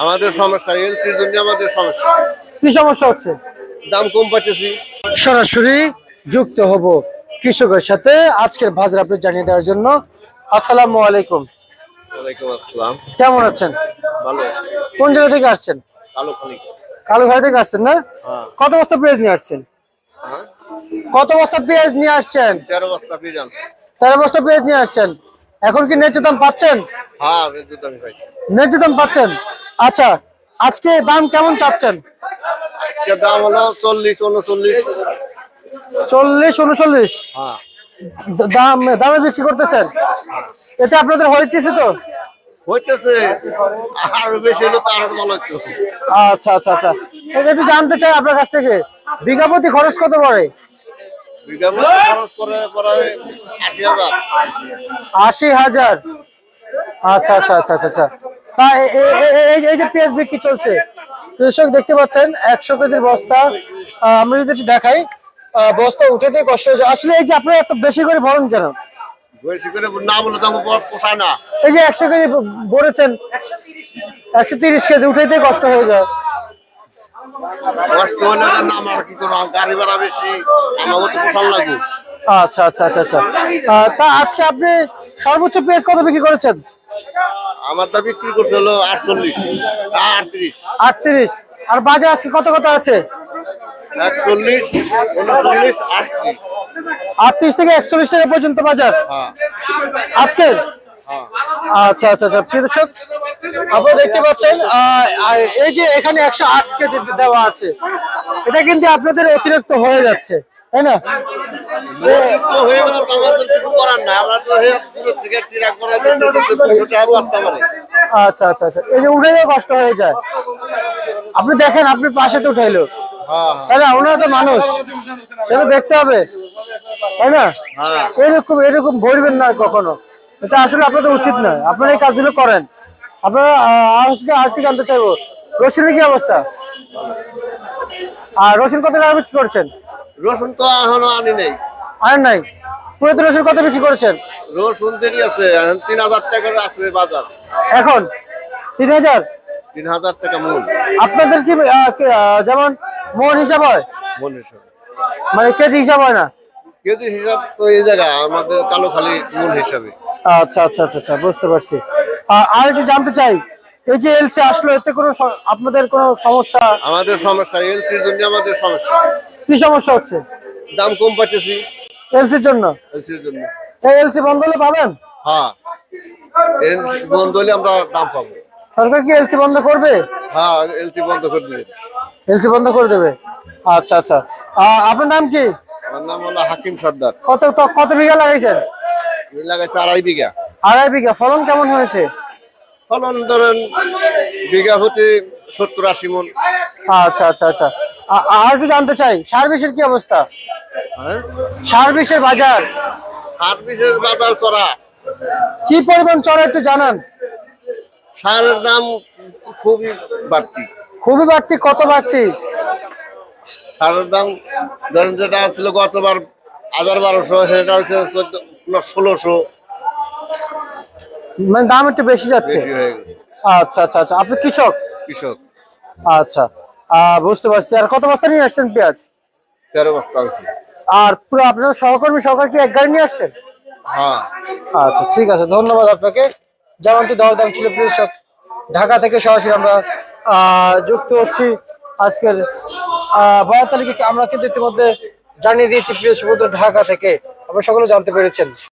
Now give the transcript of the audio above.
আমাদের সমস্যা এলসির জন্য আমাদের সমস্যা। কি সমস্যা হচ্ছে? দাম কম পাইতেছি। সরাসরি যুক্ত হব কৃষকের সাথে আজকের বাজার আপডেট জানিয়ে দেওয়ার জন্য। আসসালামু আলাইকুম। ওয়ালাইকুম আসসালাম। কেমন আছেন? ভালো। কোন জায়গা থেকে আসছেন? কালোখালী। কালুঘাট থেকে আসছেন না? হ্যাঁ। কত বস্তা পেঁয়াজ নিয়ে আসছেন? হ্যাঁ, কত বস্তা পেঁয়াজ নিয়ে আসছেন? 13 বস্তা পেয়ে যান। 13 বস্তা পেঁয়াজ নিয়ে আসছেন। এখন কি ন্যায্য দাম পাচ্ছেন? হ্যাঁ, রেডি দামি পাইছি। ন্যায্য দাম পাচ্ছেন? আচ্ছা, আজকে দাম কেমন চাচ্ছেন? একটা দাম হলো 40 39। 40 39 হ্যাঁ। দামে বিক্রি করতেছেন? এটা আপনাদের হইতেছে তো? হইতেছে, আর বেশি হলো তো আরো ভালো একটু। আচ্ছা আচ্ছা আচ্ছা, এটা একটু জানতে চাই আপনার কাছ থেকে, বিঘা প্রতি খরচ কত পড়ে? বিঘা প্রতি খরচ করে প্রায় 80,000। 80,000। আচ্ছা আচ্ছা আচ্ছা আচ্ছা আচ্ছা। তা এই যে পেঁয়াজ বিক্রি চলছে, কৃষক দেখতে পাচ্ছেন 100 কেজির বস্তা। আমরা যদি একটু দেখাই, বস্তা উঠাতে কষ্ট হয়েছে। আসলে এই যে আপনারা এত বেশি করে ভরেন কেন? বেশি করে না বলে তো আমার পোষায় না। এই যে 100 কেজি ভরেছেন, 130 কেজি উঠাইতে কষ্ট হয়ে যায়। কষ্ট হলে না, আমার কি করবো, গাড়ি ভাড়া বেশি, আমার তো পোষান লাগবে। আচ্ছা আচ্ছা আচ্ছা আচ্ছা। তা আজকে আপনি সর্বোচ্চ পেঁয়াজ কত বিক্রি করেছেন? আমার তো বিক্রি করতে হলো 48 38। 38। আর বাজার আজকে কত কত আছে? 41 39 80। 38 থেকে 41 টাকা পর্যন্ত বাজার হ্যাঁ আজকে। হ্যাঁ। আচ্ছা আচ্ছা আচ্ছা, প্রিয় দর্শক আপনারা দেখতে পাচ্ছেন এই যে এখানে 108 কেজি দেওয়া আছে, এটা কিন্তু আপনাদের অতিরিক্ত হয়ে যাচ্ছে, তাই না? তো হয়ে গেল তো আমাদের কিছু করার নাই, আমরা তো পুরো থেকে ট্রাক করে দিতে 200 টাকা বস্তা মারে। আচ্ছা আচ্ছা আচ্ছা, এই যে উঠে কষ্ট হয়ে যায়। আপনি দেখেন, আপনি পাশে তো উঠাইলো, হ্যাঁ তাই না? ওনারা তো মানুষ, সেটা দেখতে হবে, তাই না? হ্যাঁ। এরকম এরকম ভরবেন না কখনো, এটা আসলে আপনাদের উচিত নয়। আপনারা এই কাজগুলো করেন। আপনারা আর কি জানতে চাইবো, রসুনের কি অবস্থা? আর রসুন কত টাকা বিক্রি করছেন? রসুন তো এখনো আনি নেই। আর নাই, পুরো রসুন কত বিক্রি করেছেন? রসুন দেরি আছে, এখন 3,000 টাকার আছে বাজার। এখন 3,000। 3,000 টাকা মূল। আপনাদের কি যেমন মন হিসাব হয়, মন হিসাব, মানে কেজি হিসাব হয় না? কেজি হিসাব তো এই জায়গা আমাদের কালোখালী মূল হিসাবে। আচ্ছা আচ্ছা আচ্ছা আচ্ছা, বুঝতে পারছি। আর একটু জানতে চাই, এই যে এলসি আসলো, এতে কোনো আপনাদের কোনো সমস্যা? আমাদের সমস্যা এলসির জন্য আমাদের সমস্যা। কি সমস্যা হচ্ছে? দাম কম পাইতেছি এলসির জন্য। এলসির জন্য। এই এলসি বন্ধ হলে পাবেন? হ্যাঁ, এলসি বন্ধ হলে আমরা দাম পাবো। সরকার কি এলসি বন্ধ করবে? হ্যাঁ, এলসি বন্ধ করে দিবে। এলসি বন্ধ করে দেবে। আচ্ছা আচ্ছা। আপনার নাম কি? আমার নাম হলো হাকিম সর্দার। কত বিঘা লাগাইছেন? লাগাইছে 2.5 বিঘা। 2.5 বিঘা। ফলন কেমন হয়েছে? ফলন ধরেন বিঘা হতে 70-80 মন। আচ্ছা আচ্ছা আচ্ছা। আর একটু জানতে চাই, সার বিষের কি অবস্থা? হ্যাঁ, সার বিষের বাজার, সার বিষের বাজার চড়া। কি পরিমাণ চড়া একটু জানান। সারের দাম খুবই বাড়তি। খুবই বাড়তি? কত বাড়তি? সারের দাম ধরেন যেটা ছিল গতবার 1,000-1,200, সেটা হচ্ছে 1600। মানে দাম একটু বেশি যাচ্ছে। বেশি হয়ে গেছে। আচ্ছা আচ্ছা আচ্ছা। আপনি কৃষক? কৃষক। আচ্ছা, বুঝতে পারছি। আর কত বস্তা নিয়ে আসছেন পেঁয়াজ? 13 বস্তা আনছি। আর পুরো আপনার সহকর্মী সরকার কি এক গাড়ি নিয়ে আসছেন? হ্যাঁ। আচ্ছা, ঠিক আছে, ধন্যবাদ আপনাকে। যেমনটি দরদাম ছিল, কৃষক ঢাকা থেকে সরাসরি আমরা যুক্ত হচ্ছি। আজকের 12 তারিখে আমরা কিন্তু ইতিমধ্যে জানিয়ে দিয়েছি, প্রিয় সুপুত্র ঢাকা থেকে, আপনারা সকলে জানতে পেরেছেন।